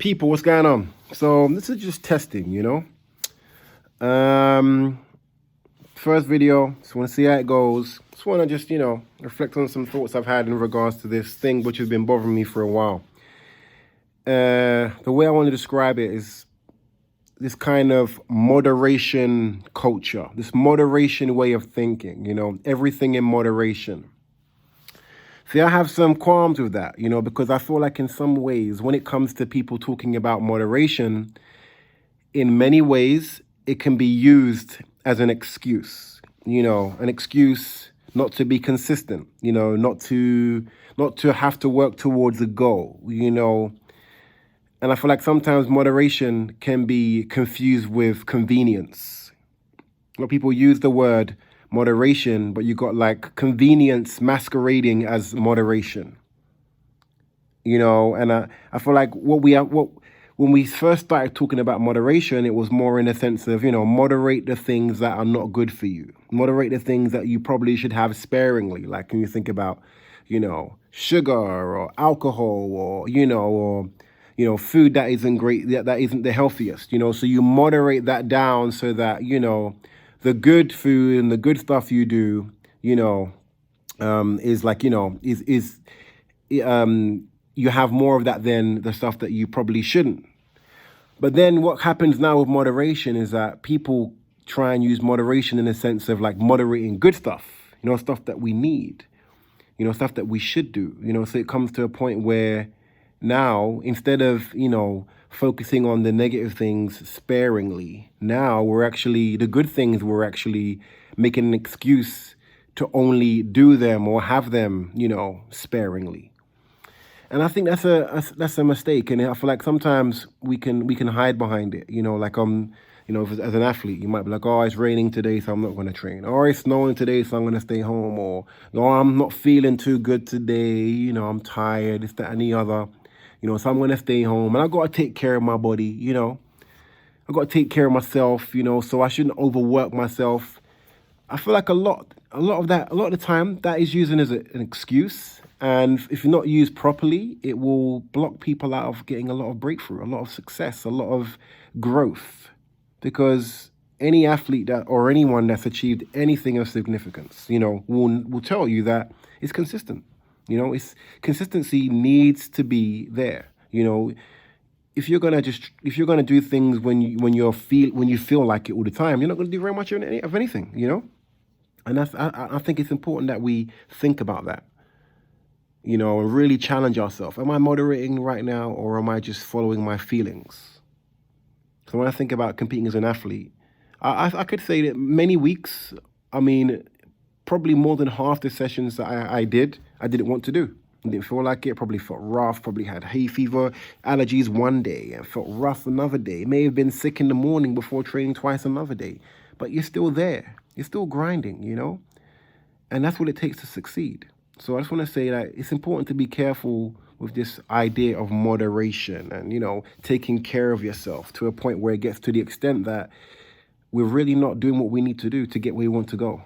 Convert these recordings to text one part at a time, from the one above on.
People, what's going on? So this is just testing, first video, just want to see how it goes. Just want to reflect on some thoughts I've had in regards to this thing which has been bothering me for a while. The way I want to describe it is this kind of moderation culture, this moderation way of thinking, everything in moderation. See, I have some qualms with that, because I feel like in some ways, when it comes to people talking about moderation, in many ways, it can be used as an excuse, an excuse not to be consistent, not to have to work towards a goal, And I feel like sometimes moderation can be confused with convenience. A lot of people use the word moderation, but you got like convenience masquerading as moderation. And I feel like when we first started talking about moderation, it was more in a sense of, moderate the things that are not good for you. Moderate the things that you probably should have sparingly. Like when you think about, sugar or alcohol or food that isn't great, that isn't the healthiest, so you moderate that down so that, the good food and the good stuff you do, is like, you have more of that than the stuff that you probably shouldn't. But then what happens now with moderation is that people try and use moderation in a sense of like moderating good stuff, stuff that we need, stuff that we should do, so it comes to a point where now, instead of, focusing on the negative things sparingly, now the good things, we're actually making an excuse to only do them or have them, sparingly. And I think that's a mistake. And I feel like sometimes we can hide behind it, like, as an athlete, you might be like, oh, it's raining today, so I'm not going to train. Or it's snowing today, so I'm going to stay home. Or, I'm not feeling too good today, I'm tired, this, that, and the other. So I'm going to stay home and I got to take care of my body, I got to take care of myself, so I shouldn't overwork myself. I feel like a lot of the time that is used as an excuse. And if not used properly, it will block people out of getting a lot of breakthrough, a lot of success, a lot of growth. Because any athlete or anyone that's achieved anything of significance, will tell you that it's consistent. Consistency needs to be there. If you're gonna do things when you feel like it all the time, you're not gonna do very much of anything. And I think it's important that we think about that. And really challenge ourselves. Am I moderating right now, or am I just following my feelings? So when I think about competing as an athlete, I could say that many weeks, probably more than half the sessions that I didn't want to do. I didn't feel like it, probably felt rough, probably had hay fever, allergies one day, and felt rough another day. May have been sick in the morning before training twice another day. But you're still there. You're still grinding, And that's what it takes to succeed. So I just want to say that it's important to be careful with this idea of moderation and, taking care of yourself to a point where it gets to the extent that we're really not doing what we need to do to get where we want to go.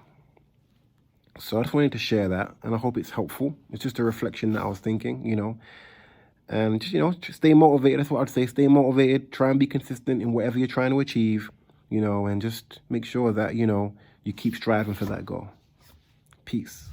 So I just wanted to share that, and I hope it's helpful. It's just a reflection that I was thinking, and just stay motivated. That's what I'd say. Stay motivated. Try and be consistent in whatever you're trying to achieve, and just make sure that, you keep striving for that goal. Peace.